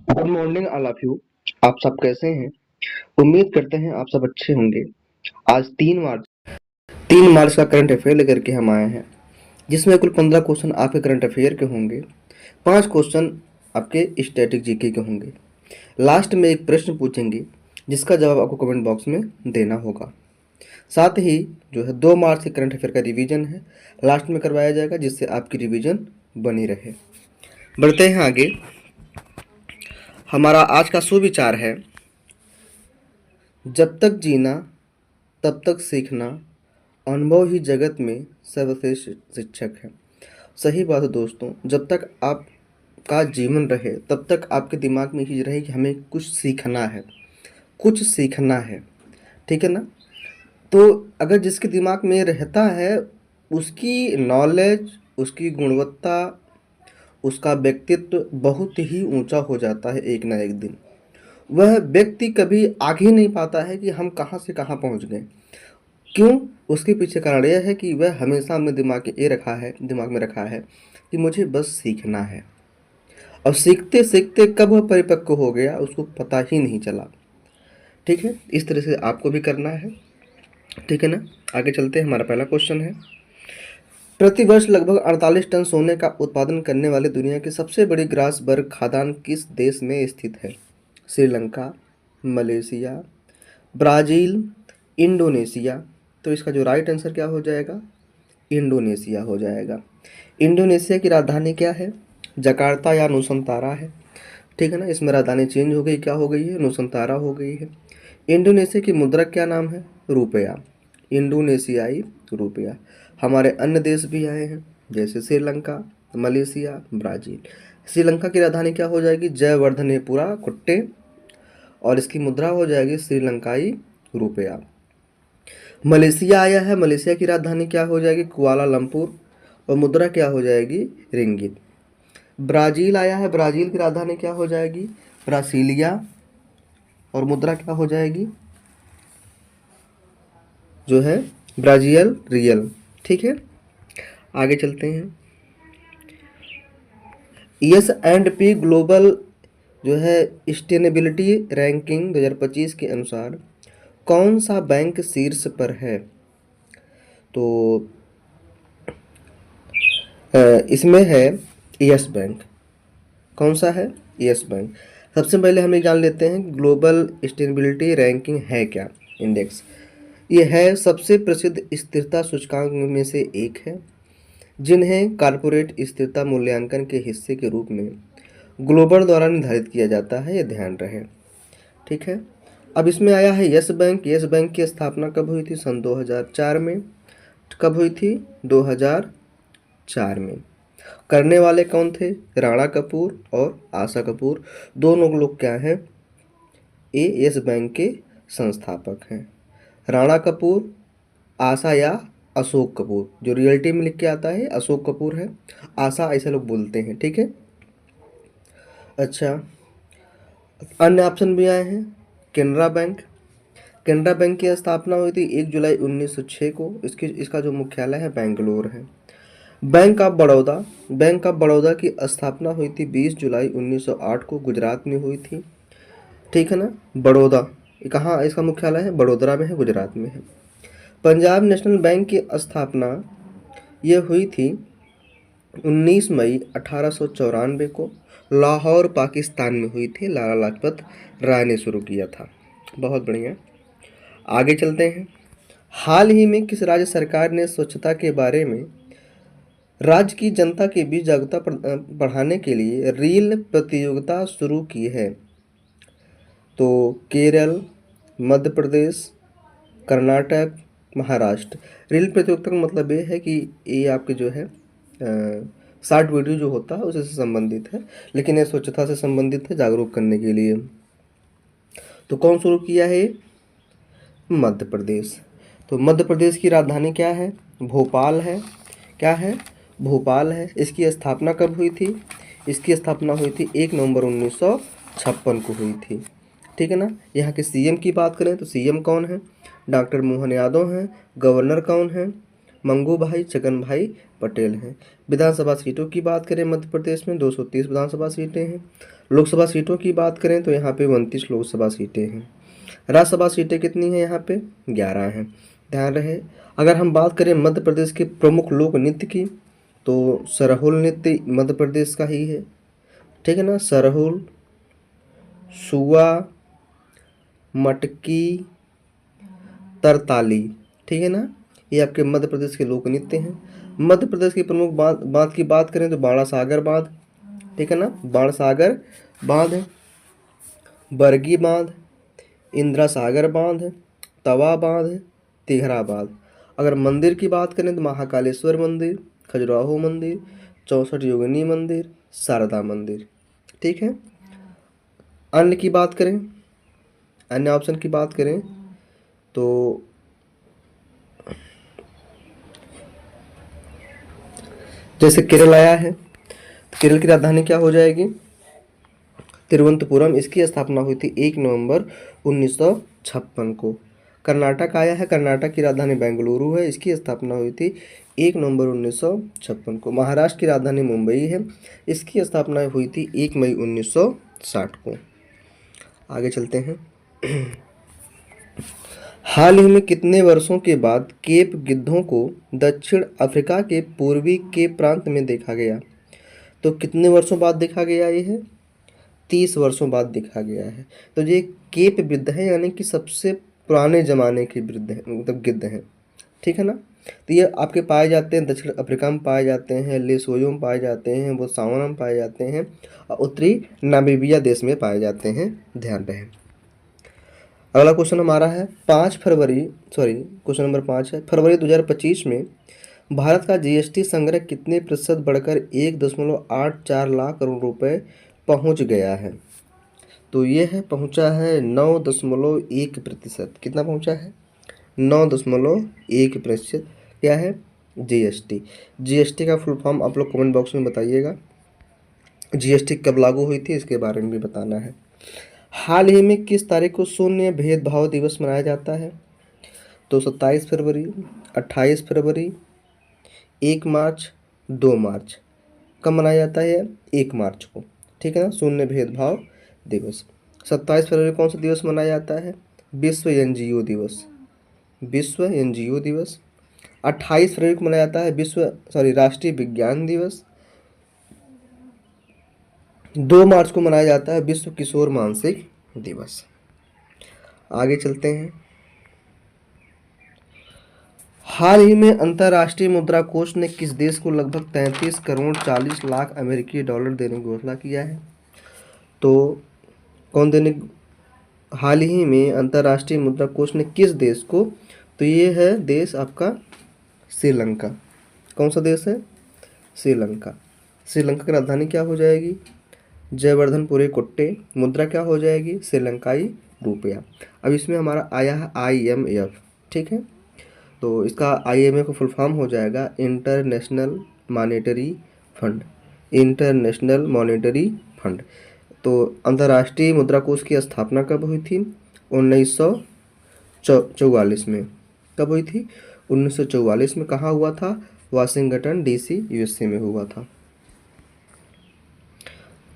Good morning all of you. आप सब कैसे हैं? उम्मीद करते हैं आप सब अच्छे होंगे। आज 3 मार्च का करंट अफेयर लेकर के हम आए हैं, जिसमें कुल 15 क्वेश्चन आपके करंट अफेयर के होंगे, 5 क्वेश्चन आपके स्टैटिक जीके के होंगे। लास्ट में एक प्रश्न पूछेंगे जिसका जवाब आपको कमेंट बॉक्स में देना होगा। साथ ही जो है 2 मार्च के करंट अफेयर का रिवीजन है, लास्ट में करवाया जाएगा, जिससे आपकी रिवीजन बनी रहे। बढ़ते हैं आगे। हमारा आज का सुविचार है, जब तक जीना तब तक सीखना, अनुभव ही जगत में सर्वश्रेष्ठ शिक्षक है। सही बात है दोस्तों, जब तक आपका जीवन रहे तब तक आपके दिमाग में ही रहे कि हमें कुछ सीखना है, कुछ सीखना है, ठीक है ना। तो अगर जिसके दिमाग में ये रहता है, उसकी नॉलेज, उसकी गुणवत्ता, उसका व्यक्तित्व बहुत ही ऊंचा हो जाता है एक ना एक दिन। वह व्यक्ति कभी आगे नहीं पाता है कि हम कहाँ से कहाँ पहुँच गए। क्यों? उसके पीछे कारण यह है कि वह हमेशा अपने दिमाग में रखा है कि मुझे बस सीखना है। और सीखते सीखते कब वह परिपक्व हो गया उसको पता ही नहीं चला। ठीक है, इस तरह से आपको भी करना है, ठीक है ना। आगे चलते हैं। हमारा पहला क्वेश्चन है, प्रतिवर्ष लगभग 48 टन सोने का उत्पादन करने वाले दुनिया की सबसे बड़ी ग्रासबर्ग खदान किस देश में स्थित है? Sri Lanka, Malaysia, Brazil, Indonesia. तो इसका जो राइट आंसर क्या हो जाएगा? इंडोनेशिया हो जाएगा। इंडोनेशिया की राजधानी क्या है? जकार्ता या नुसंतारा है, ठीक है ना। इसमें राजधानी चेंज हो गई, क्या हो गई है? नुसंतारा हो गई है। इंडोनेशिया की मुद्रा क्या नाम है? रुपया, इंडोनेशियाई रुपया। हमारे अन्य देश भी आए हैं, जैसे श्रीलंका, मलेशिया, ब्राज़ील। श्रीलंका की राजधानी क्या हो जाएगी? जयवर्धनेपुरा कुट्टे, और इसकी मुद्रा हो जाएगी श्रीलंकाई रुपया। मलेशिया आया है, मलेशिया की राजधानी क्या हो जाएगी? कुआलालंपुर, और मुद्रा क्या हो जाएगी? रिंगित। ब्राज़ील आया है, ब्राज़ील की राजधानी क्या हो जाएगी? ब्रासीलिया, और मुद्रा क्या हो जाएगी? जो है ब्राज़ील रियल, ठीक है। आगे चलते हैं। S&P ग्लोबल जो है सस्टेनेबिलिटी रैंकिंग 2025 के अनुसार कौन सा बैंक शीर्ष पर है? तो इसमें है यस बैंक। कौन सा है? Yes bank. सबसे पहले हम ये जान लेते हैं ग्लोबल सस्टेनेबिलिटी रैंकिंग है क्या। इंडेक्स ये है सबसे प्रसिद्ध स्थिरता सूचकांक में से एक है, जिन्हें कॉर्पोरेट स्थिरता मूल्यांकन के हिस्से के रूप में ग्लोबल द्वारा निर्धारित किया जाता है, ये ध्यान रहे, ठीक है। अब इसमें आया है यस बैंक। यस बैंक की स्थापना कब हुई थी? सन 2004 में। कब हुई थी? 2004 में। करने वाले कौन थे? राणा कपूर और आशा कपूर। दोनों लोग क्या हैं? ये यस बैंक के संस्थापक हैं। राणा कपूर, आशा या अशोक कपूर, जो रियलिटी में लिख के आता है अशोक कपूर है, आशा ऐसे लोग बोलते हैं, ठीक है। अच्छा, अन्य ऑप्शन भी आए हैं। केनरा बैंक। केनरा बैंक की स्थापना हुई थी 1 जुलाई 1906 को। इसका जो मुख्यालय है बेंगलोर है। Bank of Baroda. Bank of Baroda की स्थापना हुई थी 20 जुलाई 1908 को, गुजरात में हुई थी, ठीक है ना। बड़ौदा कहाँ इसका मुख्यालय है? बड़ोदरा में है, गुजरात में है। पंजाब नेशनल बैंक की स्थापना ये हुई थी 19 मई 1894 को, लाहौर पाकिस्तान में हुई थी। लाला लाजपत राय ने शुरू किया था। बहुत बढ़िया। आगे चलते हैं। हाल ही में किस राज्य सरकार ने स्वच्छता के बारे में राज्य की जनता के बीच जागरूकता बढ़ाने के लिए रील प्रतियोगिता शुरू की है? तो केरल, मध्य प्रदेश, कर्नाटक, महाराष्ट्र। रील प्रतियोगिता का मतलब ये है कि ये आपके जो है शॉर्ट वीडियो जो होता है उसी से संबंधित है, लेकिन ये स्वच्छता से संबंधित है, जागरूक करने के लिए। तो कौन शुरू किया है? मध्य प्रदेश। तो मध्य प्रदेश की राजधानी क्या है? भोपाल है। क्या है? भोपाल है। इसकी स्थापना कब हुई थी? इसकी स्थापना हुई थी 1 नवंबर 1956 को हुई थी, ठीक है ना। यहाँ के सीएम की बात करें तो सीएम कौन है? डॉक्टर मोहन यादव हैं। गवर्नर कौन है? मंगू भाई छगन भाई पटेल हैं। विधानसभा सीटों की बात करें मध्य प्रदेश में 230 विधानसभा सीटें हैं। लोकसभा सीटों की बात करें तो यहाँ पे 29 लोकसभा सीटें हैं। राज्यसभा सीटें कितनी हैं यहाँ पे? 11 हैं। ध्यान रहे, अगर हम बात करें मध्य प्रदेश के प्रमुख लोक नृत्य की तो सरहुल नृत्य मध्य प्रदेश का ही है, ठीक है ना। सरहुल, सुआ, मटकी, तरताली, ठीक है ना, ये आपके मध्य प्रदेश के लोक नृत्य हैं। मध्य प्रदेश की प्रमुख बांध की बात करें तो बाणासागर बांध, ठीक है ना, बाणसागर बांध है, बरगी बांध, इंदिरा सागर बांध है, तवा बांध है, तिघरा बांध। अगर मंदिर की बात करें तो महाकालेश्वर मंदिर, खजुराहो मंदिर, 64 योगिनी मंदिर, शारदा मंदिर, ठीक है। अन्य की बात करें, अन्य ऑप्शन की बात करें तो जैसे केरल आया है, तो केरल की राजधानी क्या हो जाएगी? तिरुवनंतपुरम। इसकी स्थापना हुई थी 1 नवंबर 1956 को। कर्नाटक आया है, कर्नाटक की राजधानी बेंगलुरु है, इसकी स्थापना हुई थी 1 नवंबर 1956 को। महाराष्ट्र की राजधानी मुंबई है, इसकी स्थापना हुई थी 1 मई 1960 को। आगे चलते हैं। हाल ही में कितने वर्षों के बाद केप गिद्धों को दक्षिण अफ्रीका के पूर्वी केप प्रांत में देखा गया? तो कितने वर्षों बाद देखा गया ये है? 30 वर्षों बाद देखा गया है। तो ये केप गिद्ध है, यानी कि सबसे पुराने ज़माने के वृद्ध हैं, मतलब गिद्ध हैं, ठीक है ना। तो ये आपके पाए जाते हैं दक्षिण अफ्रीका में पाए जाते हैं, लेसोयो में पाए जाते हैं, बोत्सवाना में पाए जाते हैं और उत्तरी नामीबिया देश में पाए जाते हैं। ध्यान रहे। अगला क्वेश्चन हमारा है 5 फरवरी, सॉरी क्वेश्चन नंबर 5 है, फरवरी 2025 में भारत का जीएसटी संग्रह कितने प्रतिशत बढ़कर 1.84 लाख करोड़ रुपए पहुंच गया है? तो ये है पहुंचा है 9.1%। कितना पहुंचा है? 9.1%। क्या है? जीएसटी। जीएसटी का फुल फॉर्म आप लोग कमेंट बॉक्स में बताइएगा। जीएसटी कब लागू हुई थी इसके बारे में भी बताना है। हाल ही में किस तारीख को शून्य भेदभाव दिवस मनाया जाता है? तो 27 फरवरी, 28 फरवरी, 1 मार्च, 2 मार्च। कब मनाया जाता है? 1 मार्च को, ठीक है ना, शून्य भेदभाव दिवस। 27 फरवरी कौन सा दिवस मनाया जाता है? विश्व एनजीओ दिवस, विश्व एनजीओ दिवस। 28 फरवरी को मनाया जाता है राष्ट्रीय विज्ञान दिवस। 2 मार्च को मनाया जाता है विश्व किशोर मानसिक दिवस। आगे चलते हैं। हाल ही में अंतर्राष्ट्रीय मुद्रा कोष ने किस देश को लगभग 33 करोड़ 40 लाख अमेरिकी डॉलर देने की घोषणा किया है? तो कौन देने, हाल ही में अंतर्राष्ट्रीय मुद्रा कोष ने किस देश को, तो ये है देश आपका श्रीलंका। कौन सा देश है? श्रीलंका। श्रीलंका की राजधानी क्या हो जाएगी? जयवर्धनपुरी कुट्टे। मुद्रा क्या हो जाएगी? श्रीलंकाई रुपया। अब इसमें हमारा आया है IMF, ठीक है। तो इसका IMF का फुल फॉर्म हो जाएगा international monetary fund, international monetary fund. तो अंतर्राष्ट्रीय मुद्रा कोष की स्थापना कब हुई थी? 1944 में। कब हुई थी? 1944 में। कहाँ हुआ था? वाशिंगटन DC USA में हुआ था।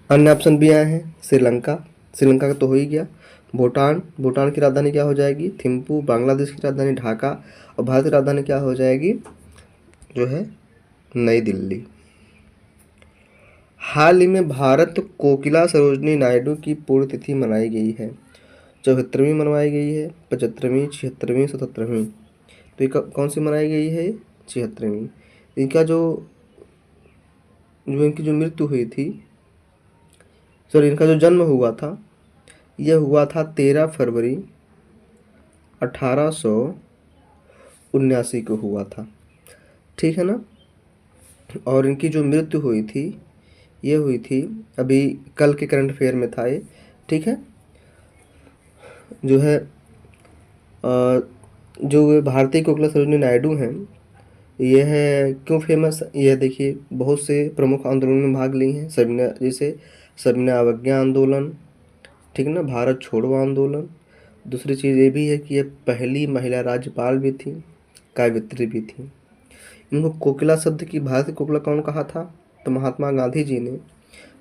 अन्य ऑप्शन भी आए हैं। श्रीलंका, श्रीलंका का तो हो ही गया। भूटान, भूटान की राजधानी क्या हो जाएगी? थिम्पू। बांग्लादेश की राजधानी ढाका और भारत की राजधानी क्या हो जाएगी? जो है नई दिल्ली। हाल ही में भारत कोकिला सरोजिनी नायडू की पुण्यतिथि मनाई गई है। 74वीं मनवाई गई है, 75वीं, 76वीं, 77वीं। तो ये कौन सी मनाई गई है? 76वीं। इनका इनकी जो मृत्यु हुई थी, सॉरी इनका जो जन्म हुआ था, यह हुआ था 13 फरवरी 1879 को हुआ था, ठीक है ना। और इनकी जो मृत्यु हुई थी, ये हुई थी अभी कल के करंट अफेयर में था ये, ठीक है। जो है जो भारतीय कोकिला सरोजिनी नायडू हैं, ये है क्यों फेमस? यह देखिए बहुत से प्रमुख आंदोलन में भाग ली हैं, सविनय, जैसे सविनय अवज्ञा आंदोलन, ठीक है ना, भारत छोड़ो आंदोलन। दूसरी चीज़ ये भी है कि ये पहली महिला राज्यपाल भी थी, काव्यत्री भी थी। इनको कोकिला शब्द की भारत की कोकिला कौन कहा था? तो महात्मा गांधी जी ने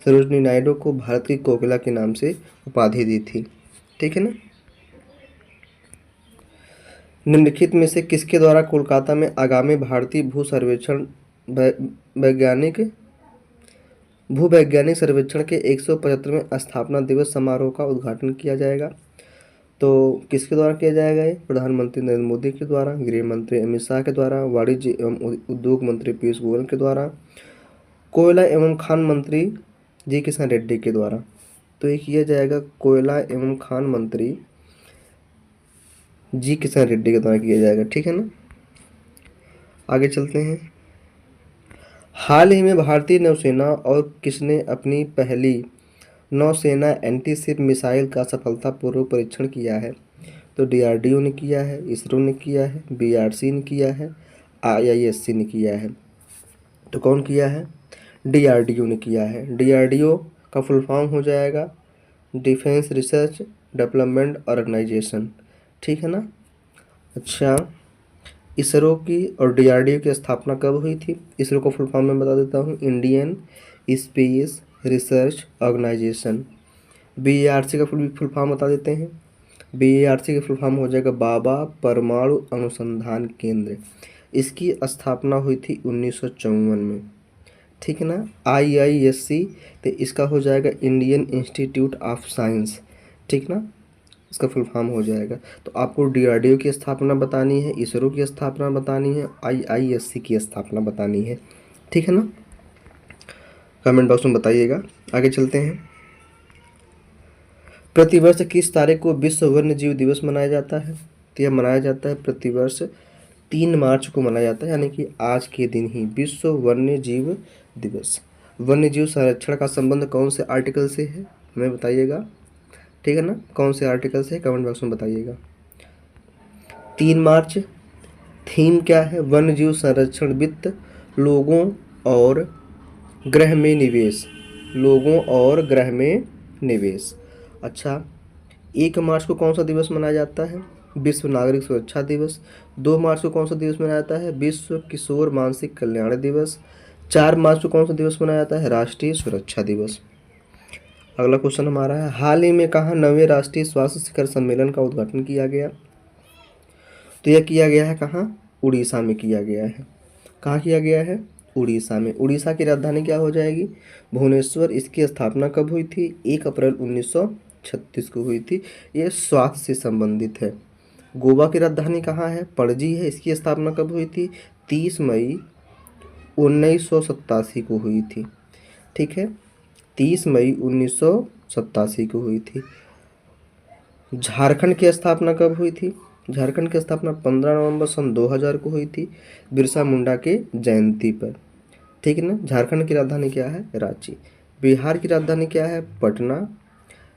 सरोजिनी नायडू को भारत की कोकिला के नाम से उपाधि दी थी। ठीक है ना। निम्नलिखित में से किसके द्वारा कोलकाता में आगामी भारतीय वैज्ञानिक भूवैज्ञानिक सर्वेक्षण के 175वें स्थापना दिवस समारोह का उद्घाटन किया जाएगा? तो किसके द्वारा किया जाएगा ये? प्रधानमंत्री नरेंद्र मोदी के द्वारा, गृह मंत्री अमित शाह के द्वारा, वाणिज्य एवं उद्योग मंत्री पीयूष गोयल के द्वारा, कोयला एवं खान मंत्री जी किशन रेड्डी के द्वारा। तो ये किया जाएगा कोयला एवं खान मंत्री जी किशन रेड्डी के द्वारा किया जाएगा। ठीक है ना। आगे चलते हैं। हाल ही में भारतीय नौसेना और किसने अपनी पहली नौसेना एंटीशिप मिसाइल का सफलतापूर्वक परीक्षण किया है? तो डीआरडीओ ने किया है, इसरो ने किया है, बीआरसी ने किया है, आईआईएससी ने किया है। तो कौन किया है? डीआरडीओ ने किया है। डीआरडीओ का फुल फॉर्म हो जाएगा डिफेंस रिसर्च डेवलपमेंट ऑर्गेनाइजेशन। ठीक है ना। अच्छा, इसरो की और डीआरडीओ की स्थापना कब हुई थी? इसरो को फुल फॉर्म में बता देता हूँ, Indian Space Research Organisation. BARC का फुल फॉर्म बता देते हैं। बीएआरसी का फुल फॉर्म हो जाएगा बाबा परमाणु अनुसंधान केंद्र। इसकी स्थापना हुई थी 1954 में। ठीक है ना। आईआईएससी तो इसका हो जाएगा इंडियन इंस्टीट्यूट ऑफ साइंस। ठीक ना, इसका फुल फॉर्म हो जाएगा। तो आपको डीआरडीओ की स्थापना बतानी है, इसरो की स्थापना बतानी है, आईआईएससी की स्थापना बतानी है। ठीक है ना। कमेंट बॉक्स में बताइएगा। आगे चलते हैं। प्रतिवर्ष किस तारीख को विश्व वन्य जीव दिवस मनाया जाता है? तो यह मनाया जाता है प्रतिवर्ष 3 मार्च को मनाया जाता है, यानी कि आज के दिन ही विश्व वन्य जीव दिवस। वन्य जीव संरक्षण का संबंध कौन से आर्टिकल से है, हमें बताइएगा। ठीक है ना, कौन से आर्टिकल से, कमेंट बॉक्स में बताइएगा। 3 मार्च थीम क्या है? वन्य जीव संरक्षण वित्त, लोगों और ग्रह में निवेश। लोगों और ग्रह में निवेश। अच्छा, 1 मार्च को कौन सा दिवस मनाया जाता है? विश्व नागरिक सुरक्षा दिवस। 2 मार्च को कौन सा दिवस मनाया जाता है? विश्व किशोर मानसिक कल्याण दिवस। 4 मार्च को कौन सा दिवस मनाया जाता है? राष्ट्रीय सुरक्षा दिवस। अगला क्वेश्चन हमारा है, हाल ही में कहाँ 9वें राष्ट्रीय स्वास्थ्य शिखर सम्मेलन का उद्घाटन किया गया? तो यह किया गया है कहाँ? उड़ीसा में किया गया है। कहाँ किया गया है? उड़ीसा में। उड़ीसा की राजधानी क्या हो जाएगी? भुवनेश्वर। इसकी स्थापना कब हुई थी? 1 अप्रैल 1936 को हुई थी। ये स्वास्थ्य से संबंधित है। गोवा की राजधानी कहाँ है? पणजी है। इसकी स्थापना कब हुई थी? 30 मई 1987 को हुई थी। ठीक है, 30 मई 1987 को हुई थी। झारखंड की स्थापना कब हुई थी? झारखंड की स्थापना 15 नवंबर सन 2000 को हुई थी, बिरसा मुंडा के जयंती पर। ठीक है ना। झारखंड की राजधानी क्या है? रांची। बिहार की राजधानी क्या है? पटना।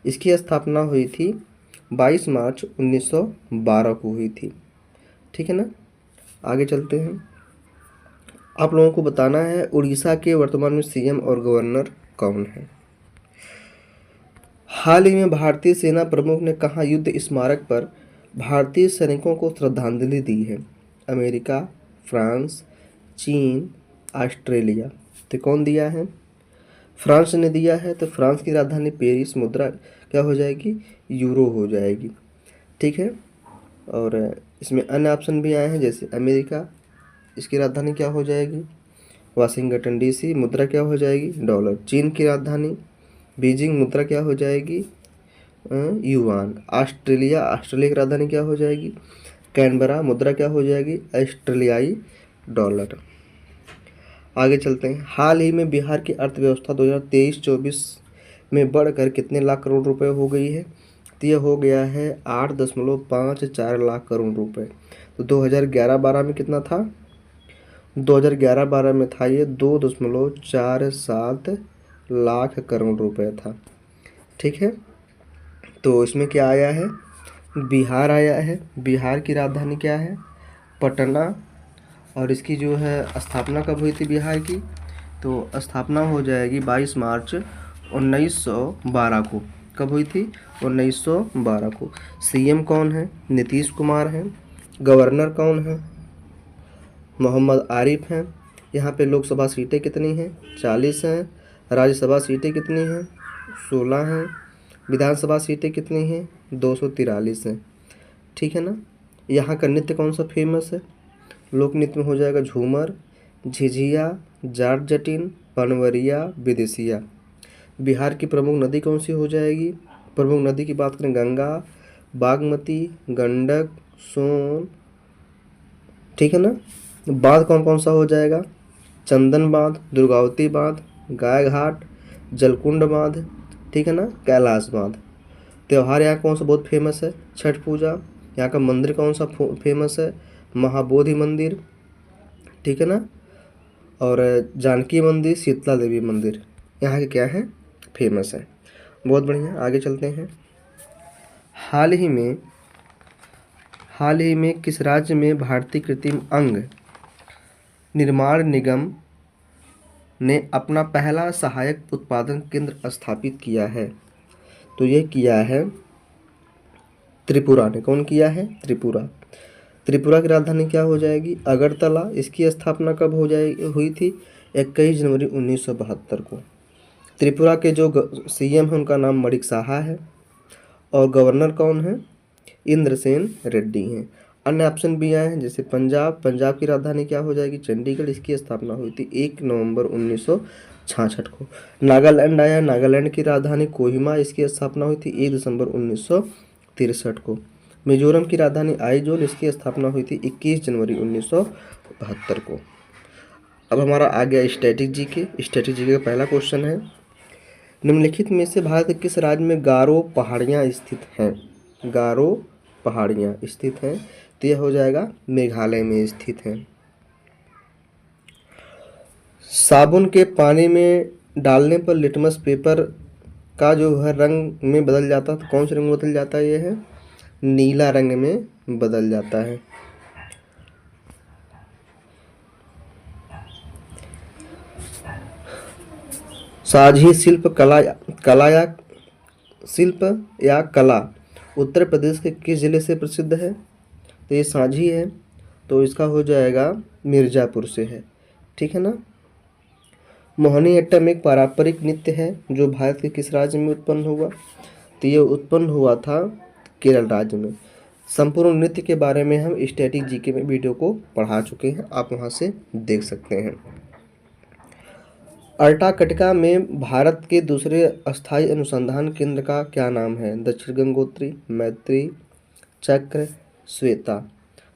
इसकी स्थापना हुई थी 22 मार्च 1912 को हुई थी। ठीक है ना। आगे चलते हैं। आप लोगों को बताना है उड़ीसा के वर्तमान में सीएम और गवर्नर कौन है। हाल ही में भारतीय सेना प्रमुख ने कहाँ युद्ध स्मारक पर भारतीय सैनिकों को श्रद्धांजलि दी है? अमेरिका, फ्रांस, चीन, ऑस्ट्रेलिया। तो कौन दिया है? फ्रांस ने दिया है। तो फ्रांस की राजधानी पेरिस, मुद्रा क्या हो जाएगी? यूरो हो जाएगी। ठीक है। और इसमें अन्य ऑप्शन भी आए हैं, जैसे अमेरिका, इसकी राजधानी क्या हो जाएगी? वाशिंगटन डीसी, मुद्रा क्या हो जाएगी? डॉलर। चीन की राजधानी बीजिंग, मुद्रा क्या हो जाएगी? युआन। ऑस्ट्रेलिया, ऑस्ट्रेलिया की राजधानी क्या हो जाएगी? कैनबरा, मुद्रा क्या हो जाएगी? ऑस्ट्रेलियाई डॉलर। आगे चलते हैं। हाल ही में बिहार की अर्थव्यवस्था 2023-24 में बढ़कर कितने लाख करोड़ रुपए हो गई है? तो यह हो गया है 8.54 लाख करोड़ रुपए। तो 2011-12 में कितना था? 2011-12 में था ये 2.47 लाख करोड़ रुपए था। ठीक है। तो इसमें क्या आया है? बिहार आया है। बिहार की राजधानी क्या है? पटना। और इसकी जो है स्थापना कब हुई थी बिहार की? तो स्थापना हो जाएगी 22 मार्च 1912 को। कब हुई थी? 1912 को। सीएम कौन है? नीतीश कुमार है। गवर्नर कौन है? मोहम्मद आरिफ हैं। यहाँ पे लोकसभा सीटें कितनी हैं? 40 हैं। राज्यसभा सीटें कितनी हैं? 16 हैं। विधानसभा सीटें कितनी हैं? 243 हैं। ठीक है ना। यहाँ का नृत्य कौन सा फेमस है? लोक नृत्य में हो जाएगा झूमर, झिझिया, जाट जटिन, पनवरिया, विदेशिया। बिहार की प्रमुख नदी कौन सी हो जाएगी? प्रमुख नदी की बात करें गंगा, बागमती, गंडक, सोन। ठीक है ना। बांध कौन कौन सा हो जाएगा? चंदन बांध, दुर्गावती बांध, गाय घाट, जलकुंड बांध। ठीक है ना। कैलाश बांध। त्यौहार यहाँ कौन सा बहुत फेमस है? छठ पूजा। यहाँ का मंदिर कौन सा फेमस है? महाबोधि मंदिर। ठीक है ना। और जानकी मंदिर, शीतला देवी मंदिर यहाँ के क्या है? फेमस है। बहुत बढ़िया, आगे चलते हैं। हाल ही में किस राज्य में भारतीय कृत्रिम अंग निर्माण निगम ने अपना पहला सहायक उत्पादन केंद्र स्थापित किया है? तो ये किया है त्रिपुरा ने। कौन किया है? त्रिपुरा। त्रिपुरा की राजधानी क्या हो जाएगी? अगरतला। इसकी स्थापना कब हुई थी? 21 जनवरी 1972 को। त्रिपुरा के जो सीएम हैं उनका नाम मणिक साहा है और गवर्नर कौन है? इंद्रसेन रेड्डी हैं। अन्य ऑप्शन भी आए हैं जैसे पंजाब की राजधानी क्या हो जाएगी? चंडीगढ़। इसकी स्थापना हुई थी 1 नवंबर 1966 को। नागालैंड आया। नागालैंड की राजधानी कोहिमा। इसकी स्थापना हुई थी 1 दिसंबर 1963 को। मिजोरम की राजधानी आइजोल। इसकी स्थापना हुई थी 21 जनवरी 1972 को। अब हमारा आ गया स्टैटिक जीके। स्टैटिक जीके का पहला क्वेश्चन है, निम्नलिखित में से भारत के किस राज्य में गारो पहाड़ियाँ स्थित हैं? गारो पहाड़ियाँ स्थित हैं तो यह हो जाएगा मेघालय में स्थित है। साबुन के पानी में डालने पर लिटमस पेपर का जो है रंग में बदल जाता है, तो कौन से रंग में बदल जाता है? यह है नीला रंग में बदल जाता है। साझी शिल्प कला उत्तर प्रदेश के किस जिले से प्रसिद्ध है? तो ये साझी है तो इसका हो जाएगा मिर्ज़ापुर से है। ठीक है ना। मोहिनीअट्टम एक पारंपरिक नृत्य है जो भारत के किस राज्य में उत्पन्न हुआ? तो ये उत्पन्न हुआ था केरल राज्य में। संपूर्ण नृत्य के बारे में हम स्टैटिक जीके में वीडियो को पढ़ा चुके हैं, आप वहाँ से देख सकते हैं। अंटार्कटिका में भारत के दूसरे अस्थायी अनुसंधान केंद्र का क्या नाम है? दक्षिण गंगोत्री, मैत्री, चक्र, श्वेता।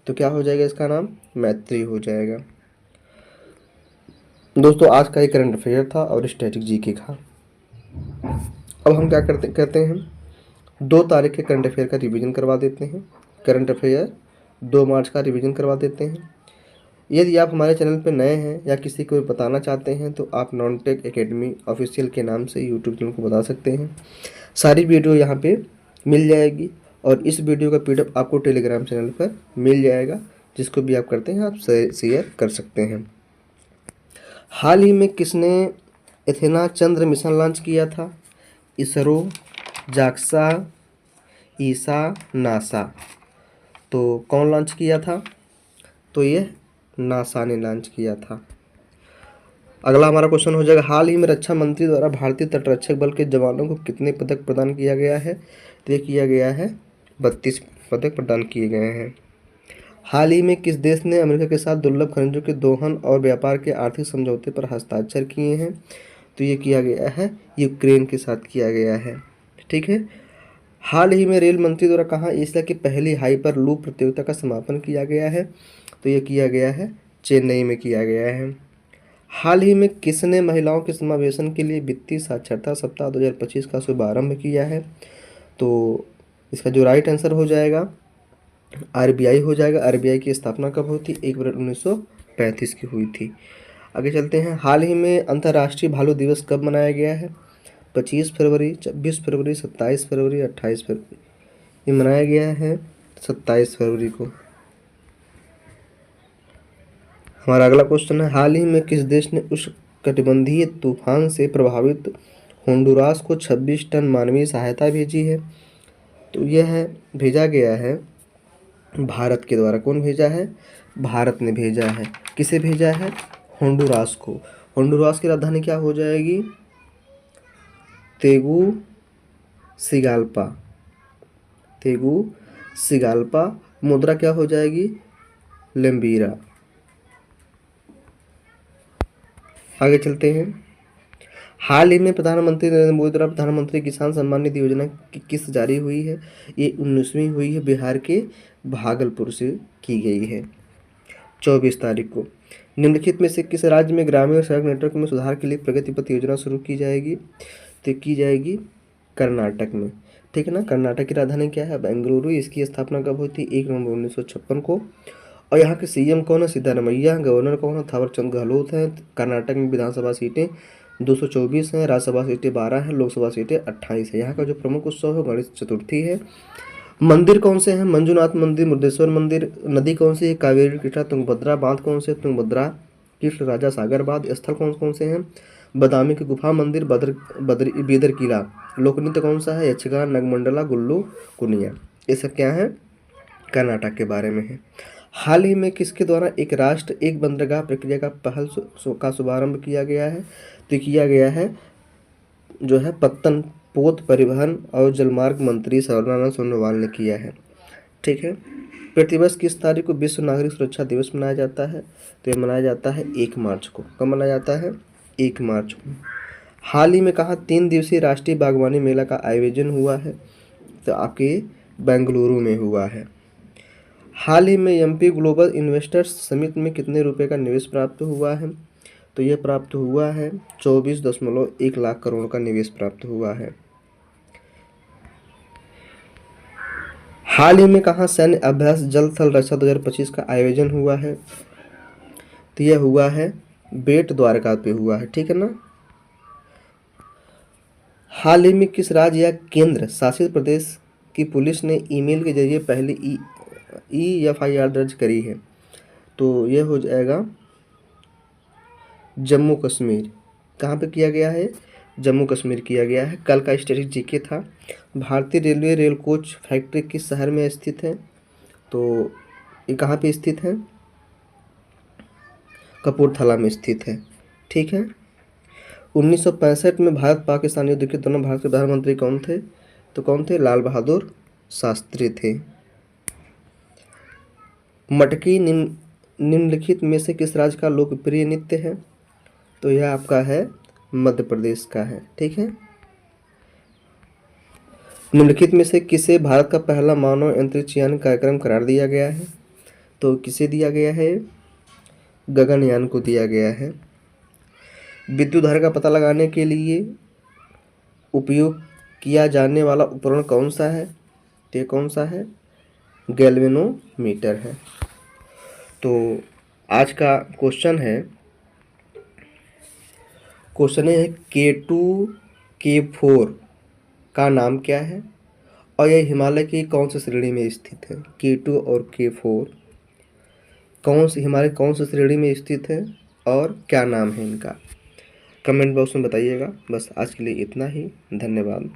तो क्या हो जाएगा इसका नाम? मैत्री हो जाएगा। दोस्तों आज का ये करंट अफेयर था और स्टैटिक जीके का। अब हम क्या करते हैं 2 तारीख के करंट अफेयर का रिवीजन करवा देते हैं। करंट अफेयर 2 मार्च का रिवीजन करवा देते हैं। यदि आप हमारे चैनल पर नए हैं या किसी को बताना चाहते हैं तो आप नॉनटेक एकेडमी ऑफिशियल के नाम से यूट्यूब चैनल को बता सकते हैं। सारी वीडियो यहाँ पे मिल जाएगी और इस वीडियो का पीडीएफ आपको टेलीग्राम चैनल पर मिल जाएगा, जिसको भी आप करते हैं आप शेयर कर सकते हैं। हाल ही में किसने एथेना चंद्र मिशन लॉन्च किया था? इसरो, जाक्सा, ईसा, नासा। तो कौन लॉन्च किया था? तो ये नासा ने लॉन्च किया था। अगला हमारा क्वेश्चन हो जाएगा, हाल ही में रक्षा मंत्री द्वारा भारतीय तटरक्षक बल के जवानों को कितने पदक प्रदान किया गया है? तो ये किया गया है 32 पदक प्रदान किए गए हैं। हाल ही में किस देश ने अमेरिका के साथ दुर्लभ खनिजों के दोहन और व्यापार के आर्थिक समझौते पर हस्ताक्षर किए हैं? तो ये किया गया है यूक्रेन के साथ किया गया है। ठीक है। हाल ही में रेल मंत्री द्वारा कहाँ एशिया की पहली हाइपर लूप प्रतियोगिता का समापन किया गया है? तो ये किया गया है चेन्नई में किया गया है। हाल ही में किसने महिलाओं के समावेशन के लिए वित्तीय साक्षरता सप्ताह 2025 का शुभारंभ किया है? तो इसका जो राइट आंसर हो जाएगा आरबीआई हो जाएगा। आरबीआई की स्थापना कब हुई थी? 1 अप्रैल 1935 की हुई थी। आगे चलते हैं, हाल ही में अंतर्राष्ट्रीय भालू दिवस कब मनाया गया है? 25 फरवरी, 26 फरवरी, 27 फरवरी, 28 फरवरी। ये मनाया गया है 27 फरवरी को। हमारा अगला क्वेश्चन है, हाल ही में किस देश ने उष्णकटिबंधीय तूफान से प्रभावित होंडुरास को 26 टन मानवीय सहायता भेजी है? तो यह भेजा गया है भारत के द्वारा। कौन भेजा है? भारत ने भेजा है। किसे भेजा है? होंडुरास को। होंडुरास की राजधानी क्या हो जाएगी? तेगुसिगाल्पा। तेगुसिगाल्पा। मुद्रा क्या हो जाएगी? लेम्बीरा। आगे चलते हैं। हाल ही में प्रधानमंत्री नरेंद्र मोदी द्वारा प्रधानमंत्री किसान सम्मान निधि योजना की किस्त जारी हुई है? ये 19वीं हुई है, बिहार के भागलपुर से की गई है 24 तारीख को। निम्नलिखित में से किस राज्य में ग्रामीण सड़क नेटवर्क में सुधार के लिए प्रगति पथ योजना शुरू की जाएगी? तो की जाएगी कर्नाटक में। ठीक है ना। कर्नाटक की राजधानी क्या है? बेंगलुरु। इसकी स्थापना कब हुई थी? 1 नवंबर 1956 को। और यहाँ के सीएम कौन है? सिद्धारमैया। गवर्नर कौन है? थावरचंद गहलोत हैं। कर्नाटक में विधानसभा सीटें 224 हैं, राज्यसभा सीटें 12 हैं, लोकसभा सीटें 28 है। यहाँ का जो प्रमुख उत्सव है गणेश चतुर्थी है। मंदिर कौन से हैं? मंजुनाथ मंदिर, मुरुदेश्वर मंदिर। नदी कौन सी है? कावेरी, कृष्णा, तुंगभद्रा। बांध कौन से? तुंगभद्रा, कृष्ण, राजा सागर बांध। स्थल कौन कौन से हैं? बादामी की गुफा मंदिर, बीदर किला। लोकनृत्य कौन सा है? यक्षगान, नगमंडला, गुल्लू, कुनिया। ये सब क्या है? कर्नाटक के बारे में है। हाल ही में किसके द्वारा एक राष्ट्र एक बंदरगाह प्रक्रिया का पहल का शुभारंभ किया गया है? तो किया गया है जो है पत्तन पोत परिवहन और जलमार्ग मंत्री सर्बानंद सोनोवाल ने किया है। ठीक है। प्रतिवर्ष किस तारीख को विश्व नागरिक सुरक्षा दिवस मनाया जाता है? तो ये मनाया जाता है 1 मार्च को। कब मनाया जाता है? 1 मार्च को। हाल ही में कहाँ 3 दिवसीय राष्ट्रीय बागवानी मेला का आयोजन हुआ है? तो आपके बेंगलुरु में हुआ है। हाल ही में एमपी ग्लोबल इन्वेस्टर्स समिट में कितने रुपए का निवेश प्राप्त हुआ है? तो यह प्राप्त हुआ है 24.1 लाख करोड़ का निवेश प्राप्त हुआ है। हाल ही में कहाँ सैन्य अभ्यास जल थल रक्षा 2025 का आयोजन हुआ है? तो यह हुआ है बेट द्वारका पे हुआ है। ठीक है ना। हाल ही में किस राज्य या केंद्र शासित प्रदेश की पुलिस ने ईमेल के जरिए पहली EFIR दर्ज करी है? तो यह हो जाएगा जम्मू कश्मीर। कहाँ पे किया गया है? जम्मू कश्मीर किया गया है। कल का स्टैटिक जीके था। भारतीय रेलवे रेल कोच फैक्ट्री किस शहर में स्थित है? तो ये कहाँ पे स्थित है? कपूरथला में स्थित है। ठीक है। 1965 में भारत पाकिस्तान युद्ध के दौरान भारत के प्रधानमंत्री कौन थे? तो कौन थे? लाल बहादुर शास्त्री थे। मटकी निम्नलिखित में से किस राज्य का लोकप्रिय नृत्य है? तो यह आपका है मध्य प्रदेश का है। ठीक है। निम्नलिखित में से किसे भारत का पहला मानव अंतरिक्ष यान कार्यक्रम करार दिया गया है? तो किसे दिया गया है? गगनयान को दिया गया है। विद्युत धारा का पता लगाने के लिए उपयोग किया जाने वाला उपकरण कौन सा है? तो ये कौन सा है? गैल्वेनोमीटर है। तो आज का क्वेश्चन है K2 K4 का नाम क्या है और यह हिमालय की कौन सी श्रेणी में स्थित है? K2 और K4 हिमालय कौन सी श्रेणी में स्थित है और क्या नाम है इनका? कमेंट बॉक्स में बताइएगा। बस आज के लिए इतना ही। धन्यवाद।